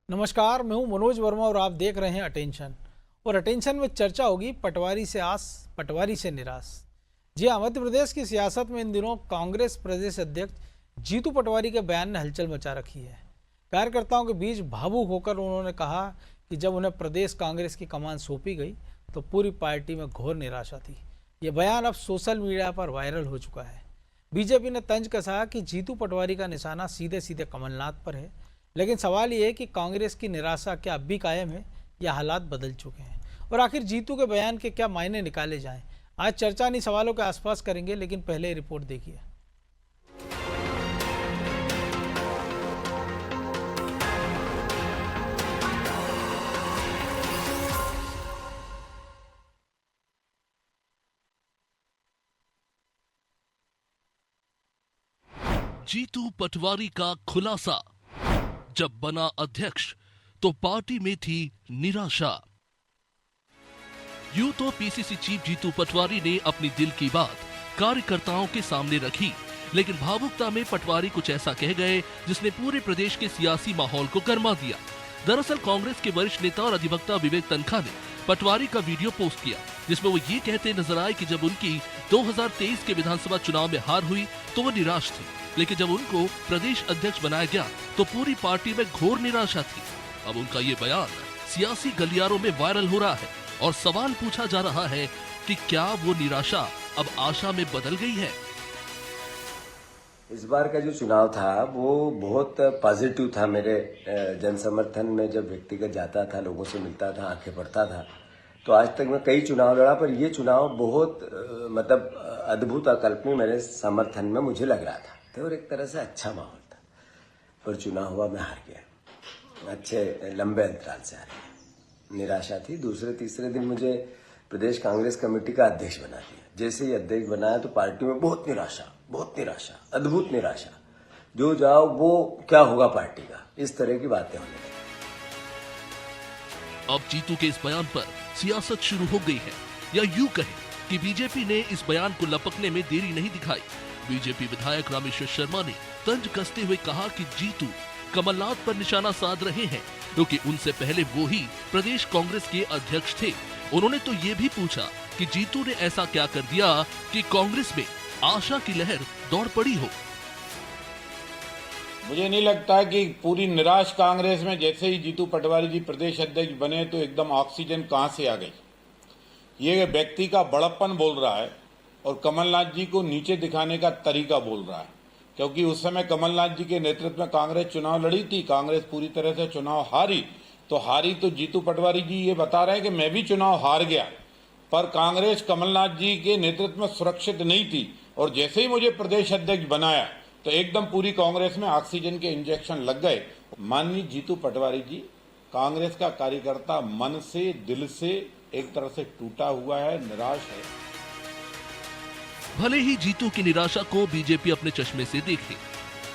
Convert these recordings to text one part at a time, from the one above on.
नमस्कार, मैं हूं मनोज वर्मा और आप देख रहे हैं अटेंशन। और अटेंशन में चर्चा होगी पटवारी से आस, पटवारी से निराश। जी हाँ, मध्य प्रदेश की सियासत में इन दिनों कांग्रेस प्रदेश अध्यक्ष जीतू पटवारी के बयान ने हलचल मचा रखी है। कार्यकर्ताओं के बीच भावुक होकर उन्होंने कहा कि जब उन्हें प्रदेश कांग्रेस की कमान सौंपी गई तो पूरी पार्टी में घोर निराशा थी। ये बयान अब सोशल मीडिया पर वायरल हो चुका है। बीजेपी ने तंज कसा कि जीतू पटवारी का निशाना सीधे सीधे कमलनाथ पर है। लेकिन सवाल ये है कि कांग्रेस की निराशा क्या अब भी कायम है या हालात बदल चुके हैं, और आखिर जीतू के बयान के क्या मायने निकाले जाएं। आज चर्चा इन्हीं सवालों के आसपास करेंगे, लेकिन पहले रिपोर्ट देखिए। जीतू पटवारी का खुलासा। जब बना अध्यक्ष तो पार्टी में थी निराशा। यूं तो पीसीसी चीफ जीतू पटवारी ने अपनी दिल की बात कार्यकर्ताओं के सामने रखी, लेकिन भावुकता में पटवारी कुछ ऐसा कह गए जिसने पूरे प्रदेश के सियासी माहौल को गर्मा दिया। दरअसल कांग्रेस के वरिष्ठ नेता और अधिवक्ता विवेक तनखा ने पटवारी का वीडियो पोस्ट किया, जिसमें वो ये कहते नजर आए कि जब उनकी 2023 के विधानसभा चुनाव में हार हुई तो वो निराश थे, लेकिन जब उनको प्रदेश अध्यक्ष बनाया गया तो पूरी पार्टी में घोर निराशा थी। अब उनका ये बयान सियासी गलियारों में वायरल हो रहा है और सवाल पूछा जा रहा है कि क्या वो निराशा अब आशा में बदल गई है। इस बार का जो चुनाव था वो बहुत पॉजिटिव था। मेरे जन समर्थन में जब व्यक्तिगत जाता था, लोगों से मिलता था, आंखें पढ़ता था, तो आज तक मैं कई चुनाव लड़ा, पर ये चुनाव बहुत अद्भुत अकल्पनीय मेरे समर्थन में मुझे लग रहा था। तो और एक तरह से अच्छा माहौल था, पर चुनाव हुआ, मैं हार गया। अच्छे लंबे अंतराल से हार गया। निराशा थी। दूसरे तीसरे दिन मुझे प्रदेश कांग्रेस कमेटी का अध्यक्ष बना दिया। जैसे ही अध्यक्ष बनाया तो पार्टी में बहुत निराशा, अद्भुत निराशा। जो जाओ वो क्या होगा पार्टी का, इस तरह की बातें होने लगी। अब जीतू के इस बयान पर सियासत शुरू हो गई है, या यूं कहें कि बीजेपी ने इस बयान को लपकने में देरी नहीं दिखाई। बीजेपी विधायक रामेश्वर शर्मा ने तंज कसते हुए कहा कि जीतू कमलनाथ पर निशाना साध रहे हैं, क्योंकि उनसे पहले वो ही प्रदेश कांग्रेस के अध्यक्ष थे। उन्होंने तो ये भी पूछा कि जीतू ने ऐसा क्या कर दिया कि कांग्रेस में आशा की लहर दौड़ पड़ी हो। मुझे नहीं लगता कि पूरी निराश कांग्रेस में जैसे ही जीतू पटवारी जी प्रदेश अध्यक्ष बने तो एकदम ऑक्सीजन कहां से आ गई। ये व्यक्ति का बड़प्पन बोल रहा है और कमलनाथ जी को नीचे दिखाने का तरीका बोल रहा है, क्योंकि उस समय कमलनाथ जी के नेतृत्व में कांग्रेस चुनाव लड़ी थी, कांग्रेस पूरी तरह से चुनाव हारी। तो जीतू पटवारी जी ये बता रहे हैं कि मैं भी चुनाव हार गया, पर कांग्रेस कमलनाथ जी के नेतृत्व में सुरक्षित नहीं थी, और जैसे ही मुझे प्रदेश अध्यक्ष बनाया तो एकदम पूरी कांग्रेस में ऑक्सीजन के इंजेक्शन लग गए। माननीय जीतू पटवारी जी कांग्रेस का कार्यकर्ता मन से, दिल से एक तरह से टूटा हुआ है, निराश है। भले ही जीतू की निराशा को बीजेपी अपने चश्मे से देखे,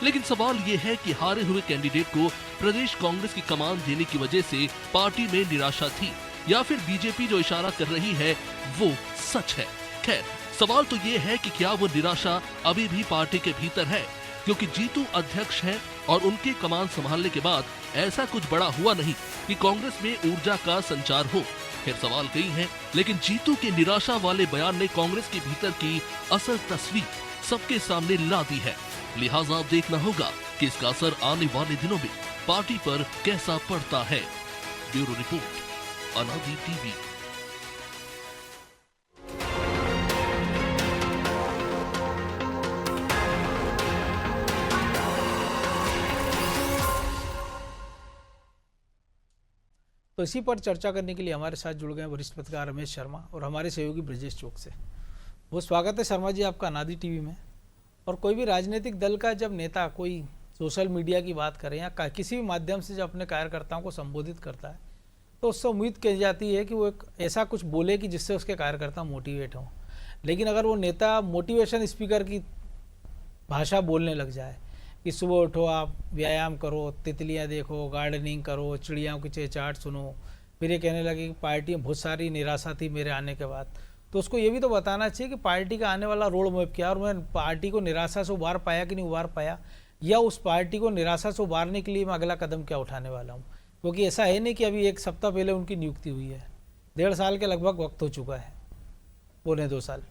लेकिन सवाल ये है कि हारे हुए कैंडिडेट को प्रदेश कांग्रेस की कमान देने की वजह से पार्टी में निराशा थी, या फिर बीजेपी जो इशारा कर रही है वो सच है। खैर, सवाल तो ये है कि क्या वो निराशा अभी भी पार्टी के भीतर है, क्योंकि जीतू अध्यक्ष हैं और उनके कमान संभालने के बाद ऐसा कुछ बड़ा हुआ नहीं कि कांग्रेस में ऊर्जा का संचार हो। फिर सवाल कई हैं, लेकिन जीतू के निराशा वाले बयान ने कांग्रेस के भीतर की असल तस्वीर सबके सामने ला दी है। लिहाजा अब देखना होगा कि इसका असर आने वाले दिनों में पार्टी पर कैसा पड़ता है। ब्यूरो रिपोर्ट, अनादि टीवी। तो इसी पर चर्चा करने के लिए हमारे साथ जुड़ गए वरिष्ठ पत्रकार रमेश शर्मा और हमारे सहयोगी ब्रजेश चौक से। बहुत स्वागत है शर्मा जी आपका अनादि टीवी में। और कोई भी राजनीतिक दल का जब नेता कोई सोशल मीडिया की बात करे या किसी भी माध्यम से जब अपने कार्यकर्ताओं को संबोधित करता है तो उससे उम्मीद की जाती है कि वो एक ऐसा कुछ बोले कि जिससे उसके कार्यकर्ता मोटिवेट हों। लेकिन अगर वो नेता मोटिवेशन स्पीकर की भाषा बोलने लग जाए कि सुबह उठो, आप व्यायाम करो, तितलियां देखो, गार्डनिंग करो, चिड़ियाओं की चहचहाट सुनो, फिर ये कहने लगे कि पार्टी में बहुत सारी निराशा थी मेरे आने के बाद, तो उसको ये भी तो बताना चाहिए कि पार्टी का आने वाला रोड मैप क्या, और मैं पार्टी को निराशा से उबार पाया कि नहीं उबार पाया, या उस पार्टी को निराशा से उबारने के लिए मैं अगला कदम क्या उठाने वाला हूँ। क्योंकि ऐसा है नहीं कि अभी 1 सप्ताह पहले उनकी नियुक्ति हुई है, 1.5 साल के लगभग वक्त हो चुका है, 1.25 साल।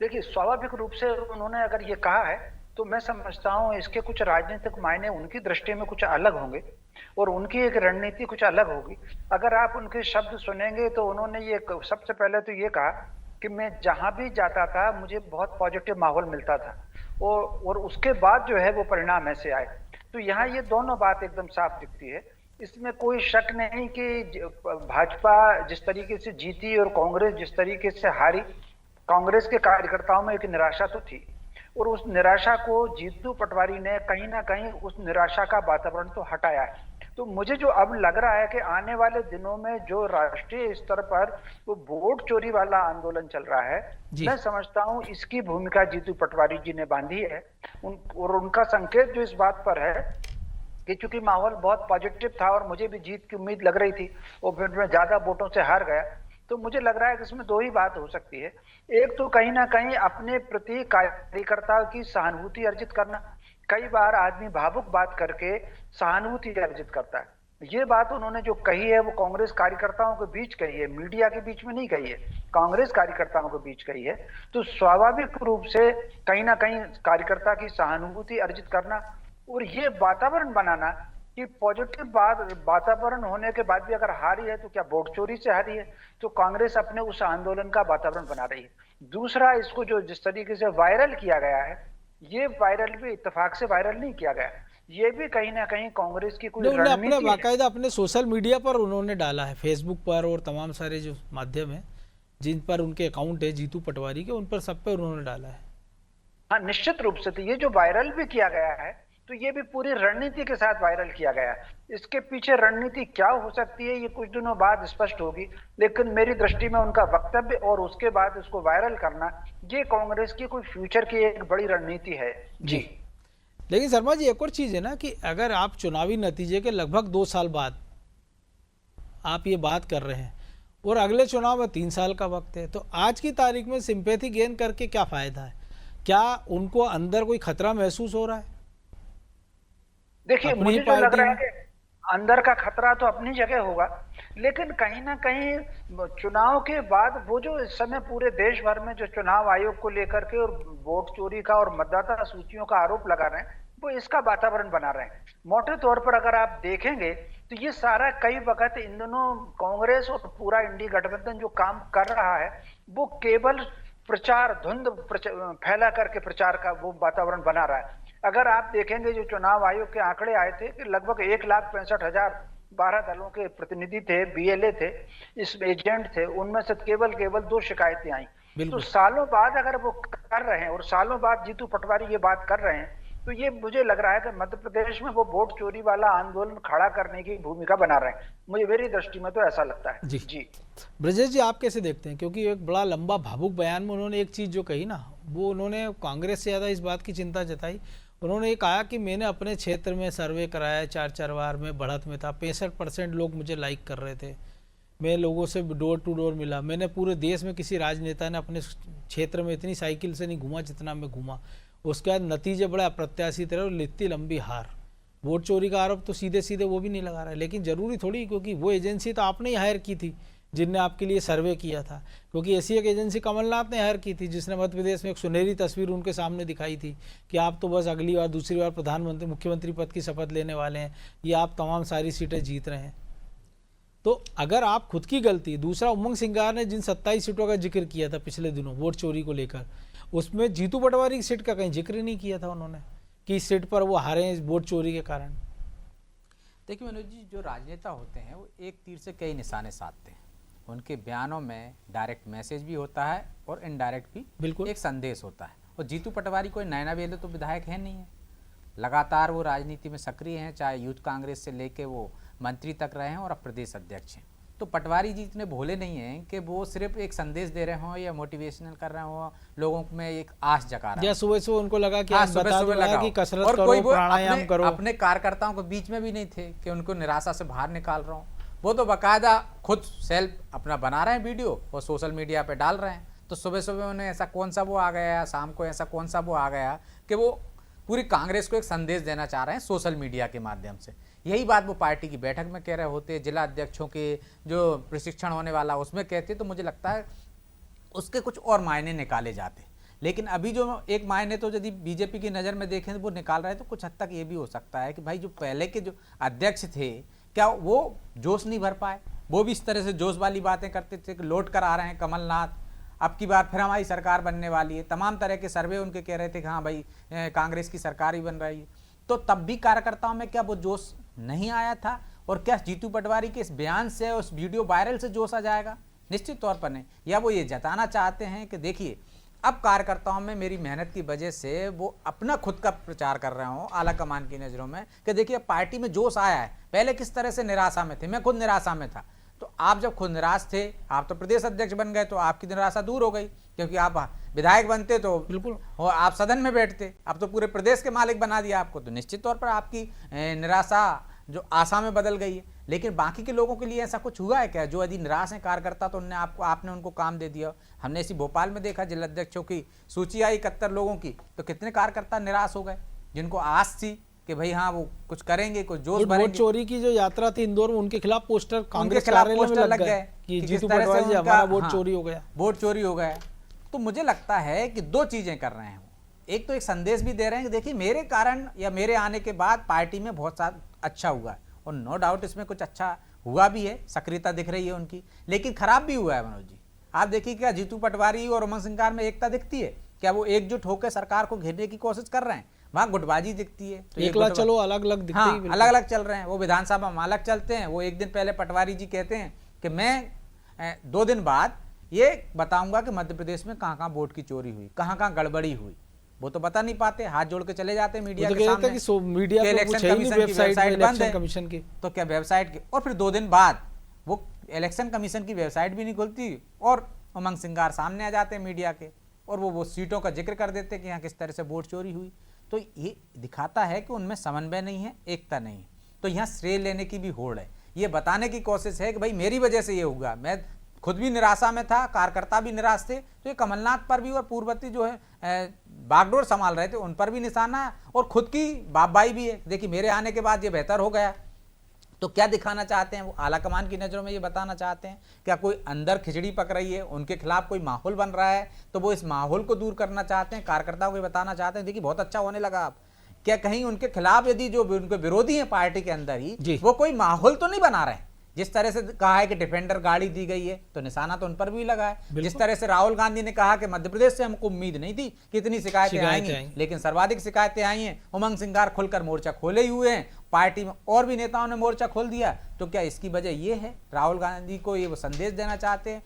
देखिए, स्वाभाविक रूप से उन्होंने अगर ये कहा है तो मैं समझता हूँ इसके कुछ राजनीतिक मायने उनकी दृष्टि में कुछ अलग होंगे और उनकी एक रणनीति कुछ अलग होगी। अगर आप उनके शब्द सुनेंगे तो उन्होंने ये सबसे पहले तो ये कहा कि मैं जहां भी जाता था मुझे बहुत पॉजिटिव माहौल मिलता था और उसके बाद जो है वो परिणाम ऐसे आए। तो यहाँ ये दोनों बात एकदम साफ दिखती है। इसमें कोई शक नहीं कि भाजपा जिस तरीके से जीती और कांग्रेस जिस तरीके से हारी, कांग्रेस के कार्यकर्ताओं में एक निराशा तो थी और उस निराशा को जीतू पटवारी ने कहीं ना कहीं उस निराशा का वातावरण तो हटाया है। तो मुझे जो अब लग रहा है कि आने वाले दिनों में जो राष्ट्रीय स्तर पर वो वोट चोरी वाला आंदोलन चल रहा है, मैं समझता हूं इसकी भूमिका जीतू पटवारी जी ने बांधी है। और उनका संकेत जो इस बात पर है कि चूंकि माहौल बहुत पॉजिटिव था और मुझे भी जीत की उम्मीद लग रही थी और फिर मैं ज्यादा वोटों से हार गया, तो मुझे लग रहा है कि इसमें दो ही बात हो सकती है। एक तो कहीं ना कहीं अपने प्रति कार्यकर्ता की सहानुभूति अर्जित करना। कई बार आदमी भावुक बात करके सहानुभूति अर्जित करता है। ये बात उन्होंने जो कही है वो कांग्रेस कार्यकर्ताओं के बीच कही है, मीडिया के बीच में नहीं कही है, कांग्रेस कार्यकर्ताओं के बीच कही है। तो स्वाभाविक रूप से कहीं ना कहीं कार्यकर्ता की सहानुभूति अर्जित करना और ये वातावरण बनाना कि पॉजिटिव वातावरण होने के बाद भी अगर हारी है तो क्या वोट चोरी से हारी है, तो कांग्रेस अपने उस आंदोलन का वातावरण बना रही है। दूसरा, इसको जो जिस तरीके से वायरल किया गया है, ये वायरल भी इत्तेफाक से वायरल नहीं किया गया, ये भी कहीं ना कहीं कांग्रेस की कोई रणनीति है। बाकायदा अपने सोशल मीडिया पर उन्होंने डाला है, फेसबुक पर और तमाम सारे जो माध्यम है जिन पर उनके अकाउंट है जीतू पटवारी के, उन पर सब पर उन्होंने डाला है। हाँ, निश्चित रूप से। तो ये जो वायरल भी किया गया है तो ये भी पूरी रणनीति के साथ वायरल किया गया है। इसके पीछे रणनीति क्या हो सकती है ये कुछ दिनों बाद स्पष्ट होगी, लेकिन मेरी दृष्टि में उनका वक्तव्य और उसके बाद उसको वायरल करना ये कांग्रेस की कोई फ्यूचर की एक बड़ी रणनीति है। जी, लेकिन शर्मा जी एक और चीज है ना कि अगर आप चुनावी नतीजे के लगभग 2 साल बाद आप ये बात कर रहे हैं और अगले चुनाव में 3 साल का वक्त है, तो आज की तारीख में सिंपैथी गेन करके क्या फायदा है? क्या उनको अंदर कोई खतरा महसूस हो रहा है? देखिए, मुझे जो लग रहा है कि अंदर का खतरा तो अपनी जगह होगा, लेकिन कहीं ना कहीं चुनाव के बाद वो जो इस समय पूरे देश भर में जो चुनाव आयोग को लेकर के और वोट चोरी का और मतदाता सूचियों का आरोप लगा रहे हैं, वो इसका वातावरण बना रहे हैं। मोटे तौर पर अगर आप देखेंगे तो ये सारा कई वक्त इन दोनों कांग्रेस और पूरा इंडी गठबंधन जो काम कर रहा है वो केवल प्रचार धुंध फैला करके प्रचार का वो वातावरण बना रहा है। अगर आप देखेंगे जो चुनाव आयोग के आंकड़े आए थे कि लगभग 1,65,000 12 दलों के प्रतिनिधि थे, बीएलए थे, इस एजेंट थे, उनमें से केवल 2 शिकायतें आई। तो सालों बाद अगर वो कर रहे हैं और सालों बाद जीतू पटवारी ये बात कर रहे हैं, तो ये मुझे लग रहा है कि मध्य प्रदेश में वो वोट चोरी वाला आंदोलन खड़ा करने की भूमिका बना रहे हैं। मुझे मेरी दृष्टि में तो ऐसा लगता है। जी ब्रजेश जी, आप कैसे देखते हैं? क्योंकि एक बड़ा लंबा भावुक बयान में उन्होंने एक चीज जो कही ना, वो उन्होंने कांग्रेस से ज्यादा इस बात की चिंता जताई। उन्होंने ये कहा कि मैंने अपने क्षेत्र में सर्वे कराया, 4 बार में बढ़त में था, 65% लोग मुझे लाइक कर रहे थे, मैं लोगों से डोर टू डोर मिला, मैंने पूरे देश में किसी राजनेता ने अपने क्षेत्र में इतनी साइकिल से नहीं घूमा जितना मैं घूमा। उसके बाद नतीजे बड़े अप्रत्याशित रहे और इतनी लंबी हार। वोट चोरी का आरोप तो सीधे सीधे वो भी नहीं लगा रहा है, लेकिन जरूरी थोड़ी, क्योंकि वो एजेंसी तो आपने ही हायर की थी जिनने आपके लिए सर्वे किया था, क्योंकि ऐसी एक एजेंसी कमलनाथ ने हायर की थी जिसने मध्य प्रदेश में एक सुनहरी तस्वीर उनके सामने दिखाई थी कि आप तो बस अगली बार दूसरी बार प्रधानमंत्री मुख्यमंत्री पद की शपथ लेने वाले हैं, ये आप तमाम सारी सीटें जीत रहे हैं। तो अगर आप खुद की गलती, दूसरा उमंग सिंगार ने जिन 27 सीटों का जिक्र किया था पिछले दिनों वोट चोरी को लेकर, उसमें जीतू पटवारी की सीट का कहीं जिक्र नहीं किया था उन्होंने कि इस सीट पर वो हारे वोट चोरी के कारण। देखिए मनोज जी, जो राजनेता होते हैं वो एक तीर से कई निशाने साधते हैं। उनके बयानों में डायरेक्ट मैसेज भी होता है और इनडायरेक्ट भी बिल्कुल एक संदेश होता है। और जीतू पटवारी कोई नैना बेले तो विधायक है नहीं है, लगातार वो राजनीति में सक्रिय हैं, चाहे यूथ कांग्रेस से लेके वो मंत्री तक रहे हैं और अब प्रदेश अध्यक्ष हैं। तो पटवारी जी इतने भोले नहीं हैं कि वो सिर्फ एक संदेश दे रहे हों या मोटिवेशनल कर रहे हों, लोगों में एक आस जगा रहे हैं। सुबह सुबह उनको लगा कि सुबह लगा कि कसरत करो, प्राणायाम करो। अपने कार्यकर्ताओं के बीच में भी नहीं थे कि उनको निराशा से बाहर निकाल रहा हूँ। वो तो बाकायदा खुद सेल्फ अपना बना रहे हैं वीडियो और सोशल मीडिया पे डाल रहे हैं। तो सुबह सुबह उन्हें ऐसा कौन सा वो आ गया, शाम को ऐसा कौन सा वो आ गया कि वो पूरी कांग्रेस को एक संदेश देना चाह रहे हैं सोशल मीडिया के माध्यम से। यही बात वो पार्टी की बैठक में कह रहे होते, जिला अध्यक्षों के जो प्रशिक्षण होने वाला उसमें कहते, तो मुझे लगता है उसके कुछ और मायने निकाले जाते। लेकिन अभी जो एक मायने तो यदि बीजेपी की नज़र में देखें तो वो निकाल रहे हैं, तो कुछ हद तक ये भी हो सकता है कि भाई जो पहले के जो अध्यक्ष थे क्या वो जोश नहीं भर पाए, वो भी इस तरह से जोश वाली बातें करते थे कि लौट कर आ रहे हैं कमलनाथ, अब की बार फिर हमारी सरकार बनने वाली है, तमाम तरह के सर्वे उनके कह रहे थे कि हाँ भाई कांग्रेस की सरकार ही बन रही है। तो तब भी कार्यकर्ताओं में क्या वो जोश नहीं आया था? और क्या जीतू पटवारी के इस बयान से, उस वीडियो वायरल से जोश आ जाएगा? निश्चित तौर पर नहीं। या वो ये जताना चाहते हैं कि देखिए अब कार्यकर्ताओं में मेरी मेहनत की वजह से वो अपना खुद का प्रचार कर रहे हो आला कमान की नज़रों में कि देखिए पार्टी में जोश आया है, पहले किस तरह से निराशा में थे, मैं खुद निराशा में था। तो आप जब खुद निराश थे, आप तो प्रदेश अध्यक्ष बन गए, तो आपकी निराशा दूर हो गई, क्योंकि आप विधायक बनते तो बिल्कुल और आप सदन में बैठते, अब तो पूरे प्रदेश के मालिक बना दिया आपको, तो निश्चित तौर पर आपकी निराशा जो आशा में बदल गई है। लेकिन बाकी के लोगों के लिए ऐसा कुछ हुआ है क्या? जो यदि निराश हैं कार्यकर्ता तो आपने उनको काम दे दिया। हमने इसी भोपाल में देखा, जिला अध्यक्षों की सूची आई 71 लोगों की, तो कितने कार्यकर्ता निराश हो गए जिनको आस थी कि भाई हाँ वो कुछ करेंगे, कुछ जोश भरेंगे। वोट चोरी की जो यात्रा थी इंदौर में, उनके खिलाफ पोस्टर कांग्रेस खिलाफ कार्यालय में लग गए कि जीतू पटवारी जी हमारा वोट चोरी हो गया, वोट चोरी हो गया। तो मुझे लगता है कि दो चीजें कर रहे हैं वो, एक तो एक संदेश भी दे रहे हैं कि देखिए मेरे कारण या मेरे आने के बाद पार्टी में बहुत सारा अच्छा हुआ है, और नो डाउट इसमें कुछ अच्छा हुआ भी है, सक्रियता दिख रही है उनकी, लेकिन खराब भी हुआ है। मनोज जी आप देखिए क्या जीतू पटवारी और उमंग सिंगार में एकता दिखती है क्या? वो एकजुट होकर सरकार को घेरने की कोशिश कर रहे हैं, वहां गुटबाजी दिखती है। तो एकला चलो अलग अलग दिखते हाँ, अलग अलग चल रहे हैं। वो विधानसभा में अलग चलते हैं। वो एक दिन पहले पटवारी जी कहते हैं कि मैं 2 दिन बाद ये बताऊंगा कि मध्य प्रदेश में कहाँ कहाँ वोट की चोरी हुई, कहाँ कहाँ गड़बड़ी हुई। वो तो बता नहीं पाते, हाथ जोड़ के चले जाते मीडिया के सामने कि मीडिया के इलेक्शन कमीशन की वेबसाइट बंद है कमीशन की, तो क्या वेबसाइट की, और फिर 2 दिन बाद वो इलेक्शन कमीशन की वेबसाइट भी नहीं खुलती और उमंग सिंगार सामने आ जाते हैं मीडिया के, और वो सीटों का जिक्र कर देते कि यहाँ किस तरह से वोट चोरी हुई। तो ये दिखाता है कि उनमें समन्वय नहीं है, एकता नहीं है। तो यहाँ श्रेय लेने की भी होड़ है, ये बताने की कोशिश है कि भाई मेरी वजह से ये हुआ, मैं खुद भी निराशा में था, कार्यकर्ता भी निराश थे। तो ये कमलनाथ पर भी और पूर्ववर्ती जो है बागडोर संभाल रहे थे उन पर भी निशाना है, और खुद की बापबाई भी है। देखिए मेरे आने के बाद ये बेहतर हो गया। तो क्या दिखाना चाहते हैं वो? आला कमान की नज़रों में ये बताना चाहते हैं क्या कोई अंदर खिचड़ी पक रही है, उनके खिलाफ कोई माहौल बन रहा है, तो वो इस माहौल को दूर करना चाहते हैं, कार्यकर्ताओं को बताना चाहते हैं देखिए बहुत अच्छा होने लगा। आप क्या कहीं उनके खिलाफ यदि जो उनके विरोधी हैं पार्टी के अंदर ही, वो कोई माहौल तो नहीं बना रहे? जिस तरह से कहा है कि डिफेंडर गाड़ी दी गई है, तो निशाना तो उन पर भी लगा है। जिस तरह से राहुल गांधी ने कहा कि मध्य प्रदेश से हमको उम्मीद नहीं थी कि इतनी शिकायतें आएंगी, लेकिन सर्वाधिक शिकायतें आई हैं। उमंग सिंगार खुलकर मोर्चा खोले ही हुए हैं, पार्टी में और भी नेताओं ने मोर्चा खोल दिया। तो क्या इसकी वजह ये है? राहुल गांधी को ये वो संदेश देना चाहते हैं,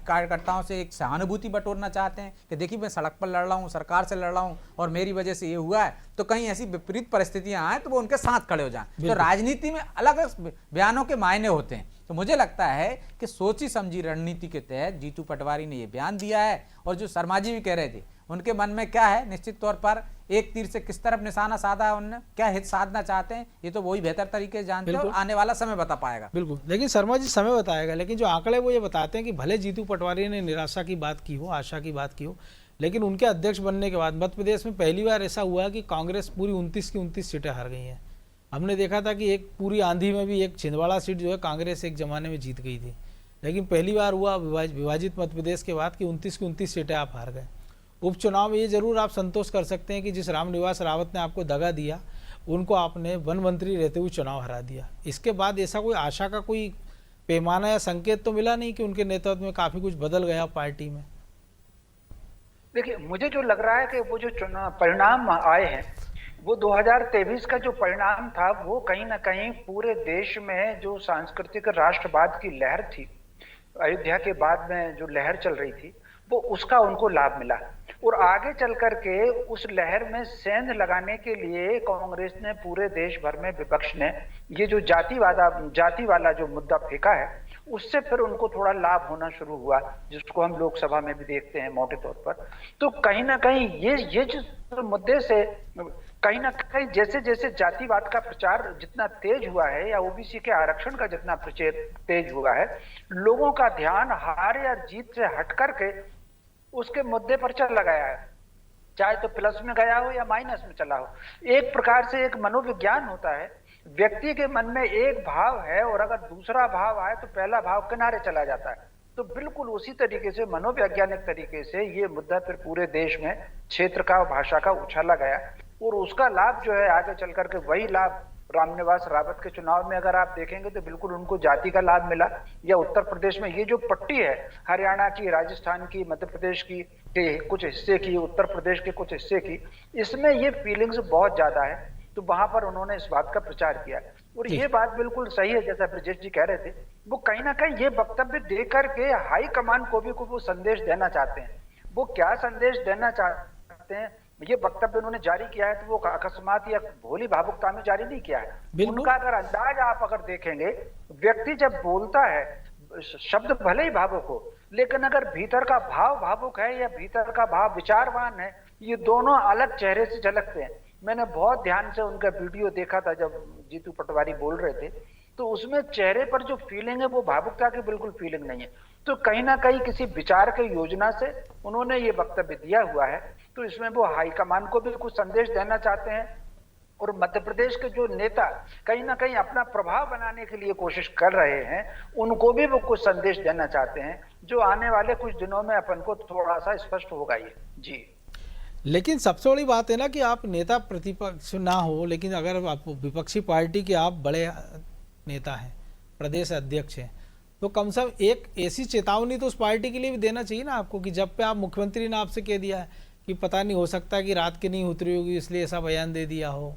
कार्यकर्ताओं से एक सहानुभूति बटोरना चाहते हैं कि देखिए मैं सड़क पर लड़ रहा हूँ, सरकार से लड़ रहा हूँ, और मेरी वजह से ये हुआ है। तो कहीं ऐसी विपरीत परिस्थितियां आए तो वो उनके साथ खड़े हो जाएं। तो राजनीति में अलग अलग बयानों के मायने होते हैं। तो मुझे लगता है कि सोची समझी रणनीति के तहत जीतू पटवारी ने ये बयान दिया है। और जो शर्मा जी भी कह रहे थे उनके मन में क्या है, निश्चित तौर पर एक तीर से किस तरफ निशाना साधा है, उन्होंने क्या हित साधना चाहते हैं, ये तो वही बेहतर तरीके से जानते हैं, और आने वाला समय बता पाएगा। बिल्कुल, लेकिन शर्मा जी समय बताएगा। लेकिन जो आंकड़े वो ये बताते हैं कि भले जीतू पटवारी ने निराशा की बात की हो, आशा की बात की हो, लेकिन उनके अध्यक्ष बनने के बाद मध्य प्रदेश में पहली बार ऐसा हुआ कि कांग्रेस पूरी 29 की 29 सीटें हार गई हैं। हमने देखा था कि एक पूरी आंधी में भी एक छिंदवाड़ा सीट जो है कांग्रेस एक जमाने में जीत गई थी, लेकिन पहली बार हुआ विभाजित मध्य प्रदेश के बाद कि 29 की 29 सीटें आप हार गए। उपचुनाव में ये जरूर आप संतोष कर सकते हैं कि जिस रामनिवास रावत ने आपको दगा दिया, उनको आपने वन मंत्री रहते हुए चुनाव हरा दिया। इसके बाद ऐसा कोई आशा का कोई पैमाना या संकेत तो मिला नहीं कि उनके नेतृत्व में काफी कुछ बदल गया पार्टी में? देखिए मुझे जो लग रहा है कि वो जो परिणाम आए हैं वो 2023 का जो परिणाम था वो कहीं ना कहीं पूरे देश में जो सांस्कृतिक राष्ट्रवाद की लहर थी, अयोध्या के बाद में जो लहर चल रही थी, वो उसका उनको लाभ मिला। और आगे चल करके उस लहर में सेंध लगाने के लिए कांग्रेस ने पूरे देश भर में, विपक्ष ने ये जो जाति वाला जो मुद्दा फेंका है, उससे फिर उनको थोड़ा लाभ होना शुरू हुआ, जिसको हम लोकसभा में भी देखते हैं मोटे तौर पर। तो कहीं ना कहीं ये जो मुद्दे से कहीं ना कहीं जैसे जैसे जातिवाद का प्रचार जितना तेज हुआ है या ओबीसी के आरक्षण का जितना प्रचार तेज हुआ है, लोगों का ध्यान हार या जीत से हट करके उसके मुद्दे पर चल लगाया है। चाहे तो प्लस में गया हो या माइनस में चला हो। एक प्रकार से एक मनोविज्ञान होता है, व्यक्ति के मन में एक भाव है और अगर दूसरा भाव आए तो पहला भाव किनारे चला जाता है। तो बिल्कुल उसी तरीके से मनोवैज्ञानिक तरीके से ये मुद्दा फिर पूरे देश में क्षेत्र का और भाषा का उछाला गया और उसका लाभ जो है आगे चल करके वही लाभ रामनिवास रावत के चुनाव में अगर आप देखेंगे तो बिल्कुल उनको जाति का लाभ मिला। या उत्तर प्रदेश में ये जो पट्टी है, हरियाणा की, राजस्थान की, मध्य प्रदेश की के कुछ हिस्से की, उत्तर प्रदेश के कुछ हिस्से की, इसमें ये फीलिंग्स बहुत ज्यादा है। तो वहां पर उन्होंने इस बात का प्रचार किया और ये बात बिल्कुल सही है जैसा ब्रजेश जी कह रहे थे। वो कहीं ना कहीं ये वक्तव्य दे करके हाई कमान को भी वो संदेश देना चाहते हैं। वो क्या संदेश देना चाहते हैं, ये वक्तव्य उन्होंने जारी किया है तो वो अकस्मात या भोली भावुकता में जारी नहीं किया है। उनका अगर अंदाज आप अगर देखेंगे, व्यक्ति जब बोलता है शब्द भले ही भावुक हो, लेकिन अगर भीतर का भाव भावुक है या भीतर का भाव विचारवान है, ये दोनों अलग चेहरे से झलकते हैं। मैंने बहुत ध्यान से उनका वीडियो देखा था जब जीतू पटवारी बोल रहे थे, तो उसमें चेहरे पर जो फीलिंग है वो भावुकता की बिल्कुल फीलिंग नहीं है। तो कहीं ना कहीं किसी विचार के योजना से उन्होंने ये वक्तव्य दिया हुआ है। तो इसमें वो हाईकमान को भी कुछ संदेश देना चाहते हैं और मध्य प्रदेश के जो नेता कहीं ना कहीं अपना प्रभाव बनाने के लिए कोशिश कर रहे हैं, उनको भी वो कुछ संदेश देना चाहते हैं जो आने वाले कुछ दिनों में अपन को थोड़ा सा स्पष्ट होगा ये जी। लेकिन सबसे बड़ी बात है ना कि आप नेता प्रतिपक्ष ना हो, लेकिन अगर आप विपक्षी पार्टी के आप बड़े नेता हैं, प्रदेश अध्यक्ष हैं, तो कम से कम एक ऐसी चेतावनी तो उस पार्टी के लिए भी देना चाहिए ना आपको कि जब पे आप मुख्यमंत्री ने आपसे कह दिया है कि पता नहीं हो सकता है कि रात की नींद उतरी होगी इसलिए ऐसा बयान दे दिया हो।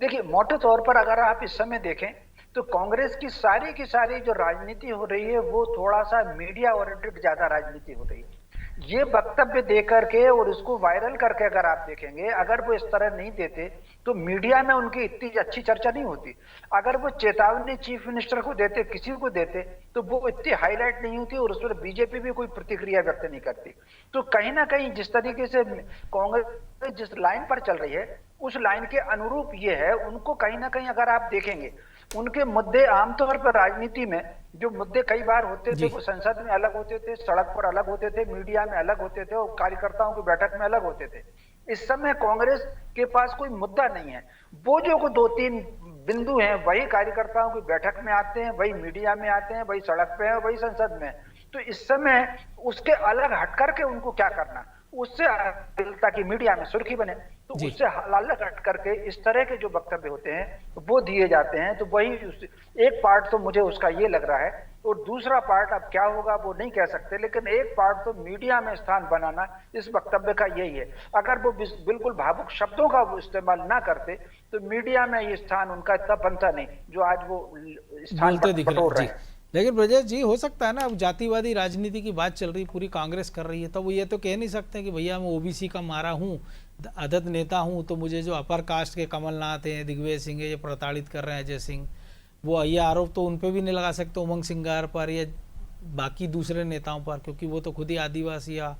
देखिए, मोटे तौर पर अगर आप इस समय देखें तो कांग्रेस की सारी जो राजनीति हो रही है वो थोड़ा सा मीडिया ओरिएंटेड ज्यादा राजनीति हो रही है। ये वक्तव्य देकर के और इसको वायरल करके अगर आप देखेंगे, अगर वो इस तरह नहीं देते तो मीडिया में उनकी इतनी अच्छी चर्चा नहीं होती। अगर वो चेतावनी चीफ मिनिस्टर को देते, किसी को देते, तो वो इतनी हाईलाइट नहीं होती और उस पर बीजेपी भी कोई प्रतिक्रिया व्यक्त नहीं करती। तो कहीं ना कहीं जिस तरीके से कांग्रेस जिस लाइन पर चल रही है उस लाइन के अनुरूप ये है। उनको कहीं ना कहीं अगर आप देखेंगे, उनके मुद्दे आमतौर पर राजनीति में जो मुद्दे कई बार होते थे वो संसद में अलग होते थे, सड़क पर अलग होते थे, मीडिया में अलग होते थे और कार्यकर्ताओं की बैठक में अलग होते थे। इस समय कांग्रेस के पास कोई मुद्दा नहीं है। वो जो 2-3 बिंदु हैं वही कार्यकर्ताओं की बैठक में आते हैं, वही मीडिया में आते हैं, वही सड़क पे है, वही संसद में। तो इस समय उसके अलग हट करके उनको क्या करना, उससे ताकि मीडिया में सुर्खी बने, तो उससे अलग हट करके इस तरह के जो वक्तव्य होते हैं वो दिए जाते हैं। तो वही एक पार्ट तो मुझे उसका ये लग रहा है और दूसरा पार्ट अब क्या होगा वो नहीं कह सकते, लेकिन एक पार्ट तो मीडिया में स्थान बनाना इस वक्तव्य का यही है। अगर वो बिल्कुल भावुक शब्दों का इस्तेमाल ना करते तो मीडिया में ये स्थान उनका इतना बनता नहीं जो आज वो स्थान बटोर रहे हैं। लेकिन ब्रजेश जी, हो सकता है ना अब जातिवादी राजनीति की बात चल रही, पूरी कांग्रेस कर रही है, तो वो ये तो कह नहीं सकते कि भैया मैं ओबीसी का मारा हूँ, आदत नेता हूँ, तो मुझे जो अपर कास्ट के कमलनाथ हैं, दिग्विजय सिंह है, ये प्रताड़ित कर रहे हैं अजय सिंह, वो ये आरोप तो उन पे भी नहीं लगा सकते उमंग सिंगार पर या बाकी दूसरे नेताओं पर, क्योंकि वो तो खुद ही आदिवासी या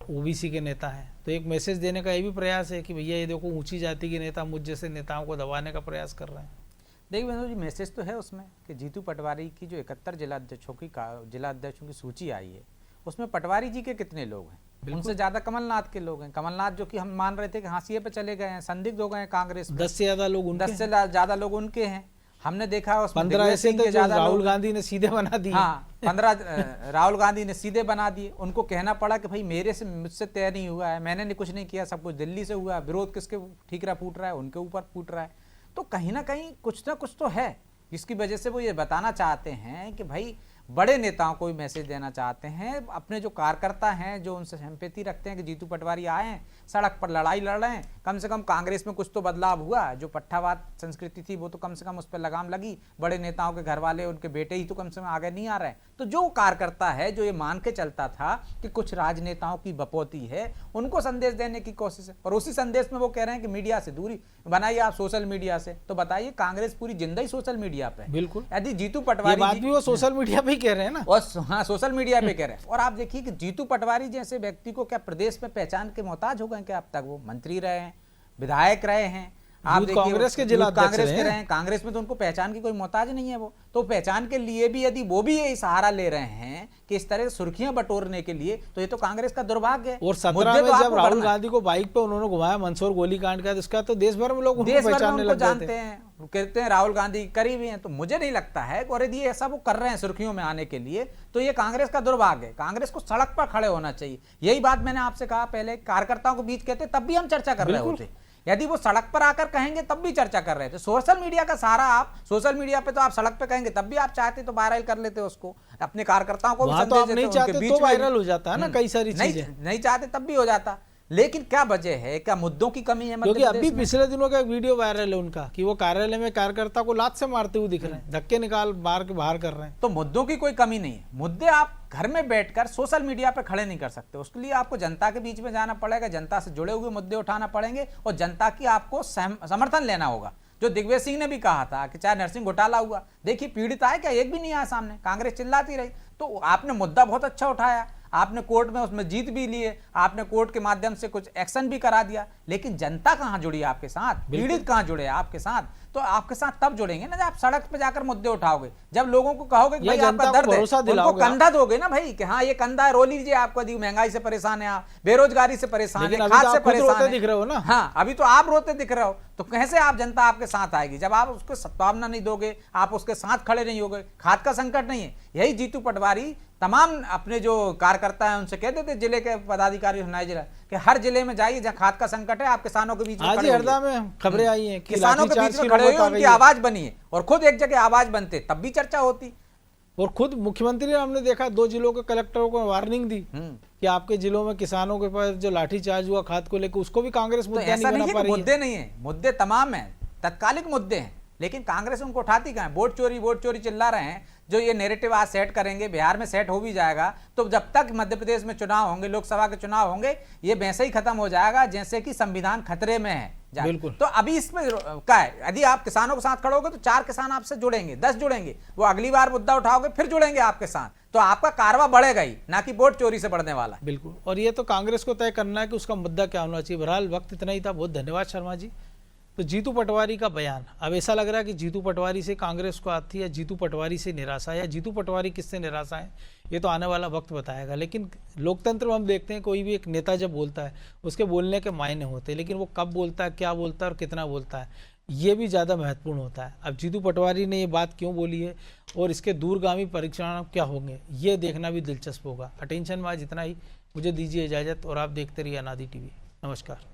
ओबीसी के नेता हैं। तो एक मैसेज देने का ये भी प्रयास है कि भैया ये देखो ऊंची जाति के नेता मुझ जैसे नेताओं को दबाने का प्रयास कर रहे हैं। देखिए मनोज जी, मैसेज तो है उसमें कि जीतू पटवारी की जो 71 जिलाध्यक्षों की सूची आई है उसमें पटवारी जी के कितने लोग हैं, उनसे ज्यादा कमलनाथ के लोग हैं। कमलनाथ जो कि हम मान रहे थे कि हाशिए पे चले गए हैं, संदिग्ध हो गए हैं कांग्रेस में, 10 से ज्यादा लोग उनके 10 से ज्यादा लोग उनके हैं। हमने देखा उसमें 15 ऐसे थे जो राहुल गांधी ने सीधे बना दिए। हाँ, 15 राहुल गांधी ने सीधे बना दिए। उनको कहना पड़ा कि भाई मुझसे तय नहीं हुआ है, मैंने कुछ नहीं किया, सब कुछ दिल्ली से हुआ है, विरोध किसके ठीकरा फूट रहा है, उनके ऊपर फूट रहा है। तो कहीं ना कहीं कुछ ना कुछ तो है जिसकी वजह से वो ये बताना चाहते हैं कि भाई बड़े नेताओं को भी मैसेज देना चाहते हैं, अपने जो कार्यकर्ता हैं जो उनसे सिंपैथी रखते हैं कि जीतू पटवारी आए हैं, सड़क पर लड़ाई लड़ रहे हैं, कम से कम कांग्रेस में कुछ तो बदलाव हुआ। जो पट्टावाद संस्कृति थी वो तो कम से कम उस पर लगाम लगी, बड़े नेताओं के घर वाले, उनके बेटे ही तो कम से कम आगे नहीं आ रहे हैं। तो जो कार्यकर्ता है जो ये मान के चलता था कि कुछ राजनेताओं की बपौती है, उनको संदेश देने की कोशिश है। और उसी संदेश में वो कह रहे हैं कि मीडिया से दूरी बनाइए आप, सोशल मीडिया से। तो बताइए, कांग्रेस पूरी जिंदगी सोशल मीडिया पे। बिल्कुल, यदि जीतू पटवारी बात भी वो सोशल मीडिया पे कह रहे हैं ना, और हाँ सोशल मीडिया पे कह रहे हैं। और आप देखिए कि जीतू पटवारी जैसे व्यक्ति को क्या प्रदेश में पहचान के मोहताज हो गए क्या? अब तक वो मंत्री रहे हैं, विधायक रहे हैं, आप यूथ देखिए कांग्रेस के यूथ जिला अध्यक्ष कांग्रेस रहे के हैं। रहे हैं, कांग्रेस में तो उनको पहचान की कोई मोहताज नहीं है। वो तो पहचान के लिए भी यदि वो भी ये सहारा ले रहे हैं कि इस तरह सुर्खियां बटोरने के लिए, तो ये तो कांग्रेस का दुर्भाग्य है। और 17 मुद्दे में तो जब आपको राहुल बढ़ना है। गांधी को बाइक पे उन्होंने घुमाया मंदसौर गोलीकांड का, तो इसका तो देश भर में लोग उनको देश भर में पहचानने उनको लग गए जानते थे। हैं, वो कहते हैं राहुल गांधी करीबी हैं। तो मुझे नहीं लगता है और यदि ये ऐसा वो कर रहे हैं सुर्खियों में आने के लिए, तो ये कांग्रेस का दुर्भाग्य है। कांग्रेस को सड़क पर खड़े होना चाहिए। यही बात मैंने आपसे कहा पहले, कार्यकर्ताओं के बीच कहते तब भी हम चर्चा कर रहे होते, यदि वो सड़क पर आकर कहेंगे तब भी चर्चा कर रहे थे। सोशल मीडिया का सहारा, आप सोशल मीडिया पे तो आप सड़क पे कहेंगे तब भी आप चाहते तो वायरल कर लेते उसको, अपने कार्यकर्ताओं को भी वहां तो संदेश आप देते, नहीं उनके चाहते बीच तो में वायरल हो जाता है ना कई सारी चीजें। नहीं चाहते तब भी हो जाता। लेकिन क्या वजह है, क्या मुद्दों की कमी है मध्य क्योंकि अभी प्रदेश में? पिछले दिनों का एक वीडियो वायरल है उनका कि वो कार्यालय में कार्यकर्ता को लात से मारते हुए दिख रहे हैं, धक्के निकाल मार के बाहर कर रहे हैं। तो मुद्दों की कोई कमी नहीं है। मुद्दे आप घर में बैठकर सोशल मीडिया पे खड़े नहीं कर सकते। उसके लिए आपको जनता के बीच में जाना पड़ेगा, जनता से जुड़े हुए मुद्दे उठाना पड़ेंगे और जनता की आपको समर्थन लेना होगा। जो दिग्विजय सिंह ने भी कहा था कि चाहे नरसिंह घोटाला हुआ, देखिए पीड़ित आए क्या, एक भी नहीं आया सामने, कांग्रेस चिल्लाती रही। तो आपने मुद्दा बहुत अच्छा उठाया, आपने कोर्ट में उसमें जीत भी लिए, आपने कोर्ट के माध्यम से कुछ एक्शन भी करा दिया, लेकिन जनता कहां जुड़ी है आपके साथ, पीड़ित कहां जुड़े हैं आपके साथ? तो आपके साथ तब जुड़ेंगे ना जब आप सड़क पे जाकर मुद्दे उठाओगे, जब लोगों को कहोगे कि भाई आपका दर्द है, उनको कंधा दोगे ना भाई कि हाँ ये कंधा है, रो लीजिए, आपको यदि महंगाई से परेशान है, आप बेरोजगारी से परेशान है, खाद से परेशान दिख रहे हो ना। हाँ, अभी तो आप रोते दिख रहे हो, तो कैसे आप जनता आपके साथ आएगी जब आप उसको सद्भावना नहीं दोगे, आप उसके साथ खड़े नहीं होगे। खाद का संकट नहीं है, यही जीतू पटवारी तमाम अपने जो कार्यकर्ता हैं उनसे कहते थे, जिले के पदाधिकारी सुनाई जिला कि हर जिले में जाइए जहां खाद का संकट है, आप किसानों के बीच में आज खड़े ही होइए। हरदा में खबरें आई हैं कि किसानों के बीच में खड़े हुए उनकी आवाज बनी है, और खुद एक जगह आवाज बनते तब भी चर्चा होती। और खुद मुख्यमंत्री ने हमने देखा 2 जिलों के कलेक्टरों को वार्निंग दी कि आपके जिलों में किसानों के पास जो लाठीचार्ज हुआ खाद को लेकर, उसको भी कांग्रेस तो मुद्दा ऐसा नहीं नहीं बना है पा कि रही मुद्दे नहीं है, मुद्दे तमाम हैं, तत्कालिक मुद्दे हैं, लेकिन कांग्रेस उनको उठाती कहां है? वोट चोरी चिल्ला रहे हैं। जो ये नैरेटिव आज सेट करेंगे, बिहार में सेट हो भी जाएगा, तो जब तक मध्य प्रदेश में चुनाव होंगे, लोकसभा के चुनाव होंगे, ये वैसे ही खत्म हो जाएगा जैसे कि संविधान खतरे में है। बिल्कुल। तो अभी इसमें क्या है, यदि आप किसानों के साथ खड़ोगे तो 4 किसान आपसे जुड़ेंगे, 10 जुड़ेंगे, वो अगली बार मुद्दा उठाओगे फिर जुड़ेंगे आपके साथ, तो आपका कारवा बढ़ेगा ही, ना कि वोट चोरी से बढ़ने वाला। बिल्कुल, और ये तो कांग्रेस को तय करना है कि उसका मुद्दा क्या होना चाहिए। बहरहाल वक्त इतना ही था, बहुत धन्यवाद शर्मा जी। तो जीतू पटवारी का बयान, अब ऐसा लग रहा है कि जीतू पटवारी से कांग्रेस को आती है, जीतू पटवारी से निराशा, या जीतू पटवारी किससे निराशा है, ये तो आने वाला वक्त बताएगा। लेकिन लोकतंत्र में हम देखते हैं कोई भी एक नेता जब बोलता है उसके बोलने के मायने होते हैं, लेकिन वो कब बोलता है, क्या बोलता है और कितना बोलता है, ये भी ज़्यादा महत्वपूर्ण होता है। अब जीतू पटवारी ने ये बात क्यों बोली है और इसके दूरगामी परिणाम क्या होंगे, ये देखना भी दिलचस्प होगा। अटेंशन में आज इतना ही, मुझे दीजिए इजाज़त और आप देखते रहिए अनादि टीवी। नमस्कार।